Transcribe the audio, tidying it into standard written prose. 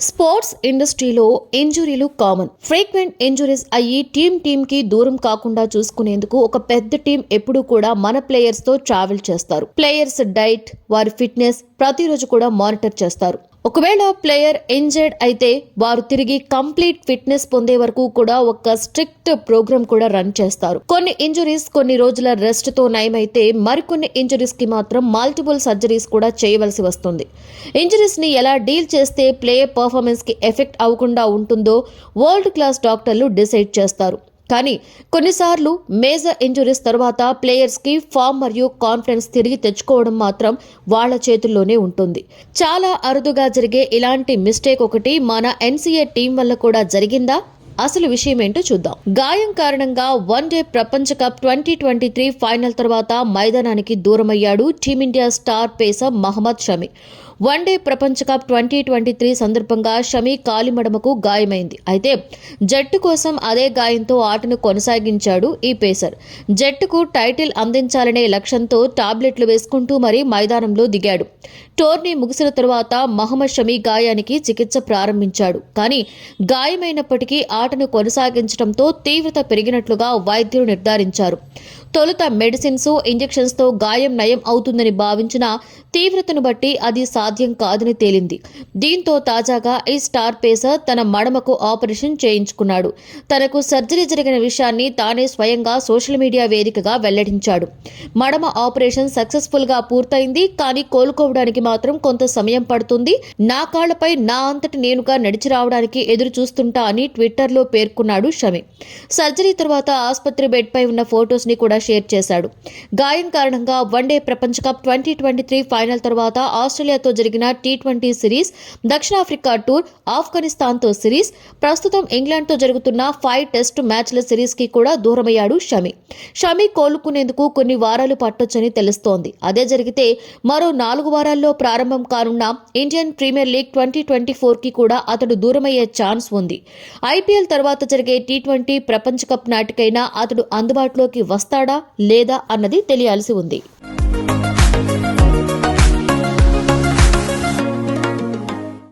Sports ఇండస్ట్రీలో ఇంజురీలు common. Frequent injuries అయ్యి team కి దూరం కాకుండా చూసుకునేందుకు ఒక పెద్ద టీం ఎప్పుడూ కూడా మన ప్లేయర్స్ తో ట్రావెల్ చేస్తారు. ప్లేయర్స్ డైట్, వారి ఫిట్నెస్ ప్రతిరోజు కూడా మానిటర్ చేస్తారు. ఒకవేళ ప్లేయర్ ఇంజర్డ్ అయితే వారు తిరిగి కంప్లీట్ ఫిట్నెస్ పొందే వరకు కూడా ఒక స్ట్రిక్ట్ ప్రోగ్రామ్ కూడా రన్ చేస్తారు. కొన్ని ఇంజురీస్ కొన్ని రోజుల రెస్ట్ తో నయమైతే మరికొన్ని ఇంజురీస్ కి మాత్రం మల్టిపుల్ సర్జరీస్ కూడా చేయవలసి వస్తుంది. ఇంజురీస్ ని ఎలా డీల్ చేస్తే ప్లేయర్ పర్ఫార్మెన్స్ కి ఎఫెక్ట్ అవ్వకుండా ఉంటుందో వరల్డ్ క్లాస్ డాక్టర్లు డిసైడ్ చేస్తారు. కానీ కొన్నిసార్లు మేజర్ ఇంజురీస్ తర్వాత ప్లేయర్స్ కి ఫామ్ మరియు కాన్ఫిడెన్స్ తిరిగి తెచ్చుకోవడం మాత్రం వాళ్ళ చేతుల్లోనే ఉంటుంది. చాలా అరుదుగా జరిగే ఇలాంటి మిస్టేక్ ఒకటి మన ఎన్సీఏ టీం వల్ల కూడా జరిగిందా? అసలు విషయం ఏంటో చూద్దాం. గాయం కారణంగా వన్డే ప్రపంచ కప్ 2023 ఫైనల్ తర్వాత మైదానానికి దూరమయ్యాడు team India star pacer Mohammed Shami. One day ప్రపంచ కప్ 2023 సందర్భంగా షమి కాలిమడమకు గాయమైంది. అయితే జట్టు కోసం అదే గాయంతో ఆటను కొనసాగించాడు ఈ పేసర్. జట్టుకు టైటిల్ అందించాలనే లక్ష్యంతో టాబ్లెట్లు వేసుకుంటూ మరీ మైదానంలో దిగాడు. టోర్నీ ముగిసిన తరువాత మహమ్మద్ షమి గాయానికి చికిత్స ప్రారంభించాడు. కానీ గాయమైనప్పటికీ ఆటను కొనసాగించడంతో తీవ్రత పెరిగినట్లుగా వైద్యులు నిర్ధారించారు. తొలుత మెడిసిన్స్, ఇంజెక్షన్స్ తో గాయం నయం అవుతుందని భావించిన తీవ్రతను బట్టి అది సాధ్యం కాదని తేలింది. దీంతో తాజాగా ఈ స్టార్ పేసర్ తన మడమకు ఆపరేషన్ చేయించుకున్నాడు. తనకు సర్జరీ జరిగిన విషయాన్ని తానే స్వయంగా సోషల్ మీడియా వేదికగా వెల్లడించాడు. మడమ ఆపరేషన్ సక్సెస్ఫుల్ గా పూర్తయింది, కానీ కోలుకోవడానికి మాత్రం కొంత సమయం పడుతుంది. నా కాళ్లపై నా అంతటి నేనుగా నడిచి రావడానికి ఎదురు చూస్తుంటా అని ట్విట్టర్లో పేర్కొన్నాడు షమి. సర్జరీ తర్వాత ఆసుపత్రి బెడ్ పై ఉన్న ఫొటోస్ ని కూడా షేర్ చేశాడు. గాయం కారణంగా వన్డే ప్రపంచ కప్ 2023 ఫైనల్ తర్వాత ఆస్ట్రేలియాతో జరిగిన టీ20 సిరీస్, దక్షిణాఫ్రికా టూర్, ఆఫ్ఘనిస్తాన్ తో సిరీస్, ప్రస్తుతం ఇంగ్లాండ్ తో జరుగుతున్న 5 టెస్ట్ మ్యాచ్ల సిరీస్ కి కూడా దూరమయ్యాడు షమి. షమి కోలుకునేందుకు కొన్ని వారాలు పట్టొచ్చని తెలుస్తోంది. అదే జరిగితే మరో 4 వారాల్లో ప్రారంభం కానున్న ఇండియన్ ప్రీమియర్ లీగ్ 2024 కి కూడా అతడు దూరమయ్యే ఛాన్స్ ఉంది. ఐపీఎల్ తర్వాత జరిగే టీ20 ప్రపంచ కప్ నాటికైనా అతడు అందుబాటులోకి వస్తాడా లేదా అన్నది తెలియాల్సి ఉంది.